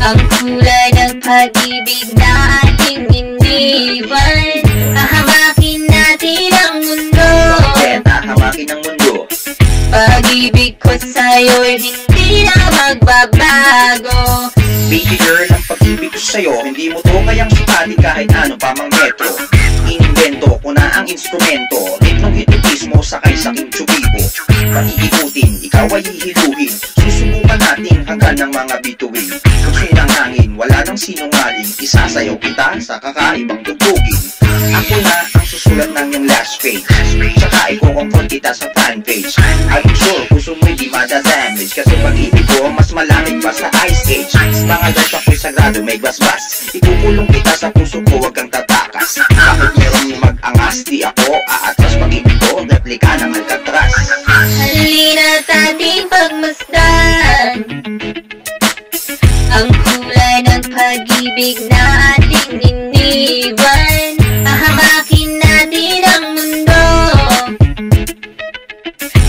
Ang kulay ng pag-ibig na ating iniwan. Hahamakin natin ang mundo. Bakit hahamakin ang mundo? Pag-ibig ko sa'yo'y hindi na magbabago. Baby girl, ang pag-ibig ko sa'yo, hindi mo to kayang sukatin kahit ano pa mang metro. Inimbento ko na ang instrumento, ritmong hitutismo sakay sa aking tsubibo. Pag-iikutin, ikaw ay hihiluhin, susubukan natin hanggang ng mga bituin. Puso ng hangin, wala nang sinungaling, isasayaw kita sa kakaibang tugtugin. Ako na ang susulat ng iyong last page, tsaka iko-comfort kita sa fanpage. I'm sure puso mo'y di madadamage, kasi pag-ibig ko mas malamig pa sa ice age. Mga dot ako'y sagrado may basbas, ikukulong kita sa puso ko, wag kang tatakas. Bakit merong mag-angas, di ako aatras. Pag-ibig ko, replika ng Alcatraz. Halina't ating pagmasdan ang kulay ng pag-ibig na ating iniwan. Hahamakin natin ang mundo.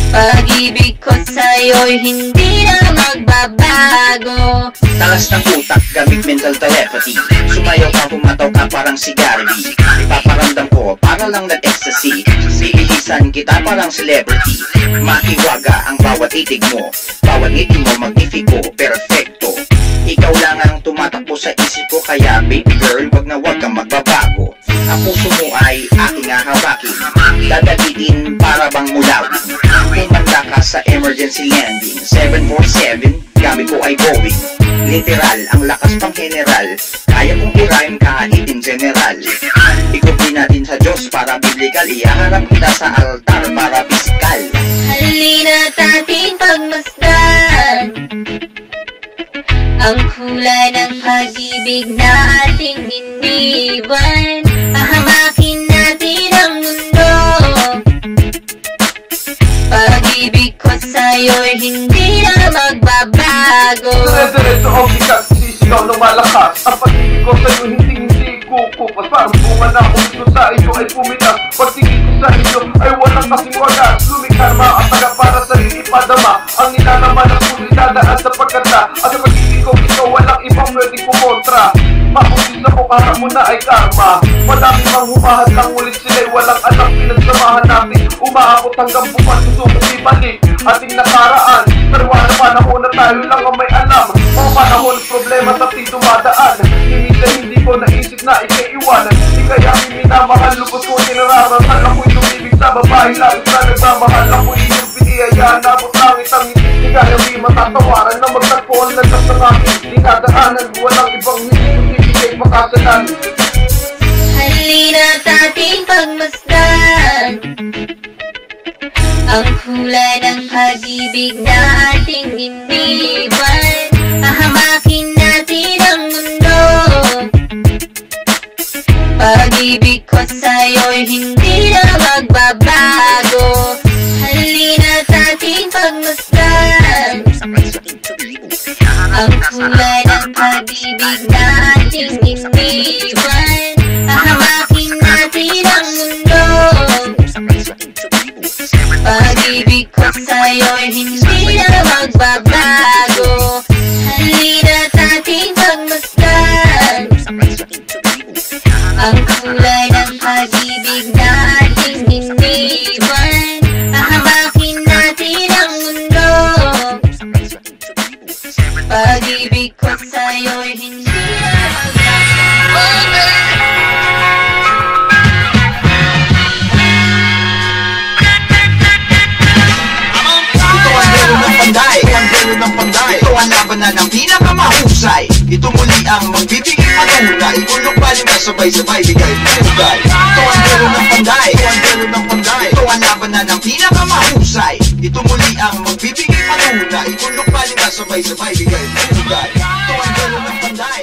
Pag-ibig ko sa'yo'y hindi na magbabago. Talas ng utak, gamit mental telepathy. Sumayaw ka, pumataw ka parang si Garvey. Ipaparamdam ko, para lang ng ecstasy. Bilisan kita parang celebrity. Mahiwaga ang bawat itig mo, bawat ngiti mo magnifico, perfecto. Ikaw lang ang tumatakbo sa isip ko, kaya baby girl, wag na wag kang magbabago. Ang puso mo ay aking hahawakin, dadagitin para bang mulawin. Kumanda ka sa emergency landing, 747, gamit ko ay Boeing. Literal, ang lakas pang general, kaya kong i-rhyme kahit in general. Ikutin natin sa Diyos para biblical, ihaharap kita sa altar para physical. Halina't ating pagmasdan ang kulay ng pag-ibig na ating iniwan. Hahamakin natin ang mundo. Pag-ibig ko sa'yo'y hindi na magbabago. Dire-diretso ang bigat, sisigaw ng malakas. Ang pag-ibig ko sa'yo hindi kukupas. Parang bunga na kung gusto sa iyo ay pumitas. Pagtingin ko sa iyo ay walang kasing wagas. Lumikarma at taga para sa ipadama. Ang nilalaman ng puso dadaan sa pagkanta. At sa pag-ibig ko ikaw walang ibang pwedeng kumontra. Makusin sa mukha mo na ay karma. Madami mang humahad lang, ulit sila'y walang alam. Pinagsamahan natin, umaabot hanggang buwan. Susubok ibalik ating nakaraan. Pero wala panahon na tayo lang ang may alam. Mga panahon, problema sa dumadaan. Hindi ko naisip na ikaiwan. Di kaya minamahal, lubos ko tinararasan. Ako'y lumibig sa babae, lalo na nagmamahal. Ako'y iyong piniyayaan, abot langit ang hindi kaya di matatawaran. Na magtagpuan lang sa aking dinadaanan. Walang ibang hindi ibigay makasalan. Halina't ating pagmasdan ang kulay ng pag-ibig na ating iniwan. Hahamakin natin ang mundo. Pag-ibig ko sa'yo'y hindi na magbabago. Halina't ating pagmasdan ang kulay ng pag-ibig na ating iniwan. Hahamakin natin ang mundo. Pag-ibig ko sa'yo'y hindi na magbabago. Halina't ating pagmasdan ang kulay ng pag-ibig na ating iniwan. Hahamakin natin ang mundo. Pag-ibig ko sa'yo'y hindi na magbabago. Ito ang labanan ng pinakamahusay. Ito muli ang magbibigay patunay. Kulok palinga sabay-sabay bigay pugay. Ito ang dulo ng panday. Ito ang labanan ng pinakamahusay. Ito muli ang magbibigay patunay. Kulok palinga sabay-sabay bigay pugay. Ito ang dulo ng panday.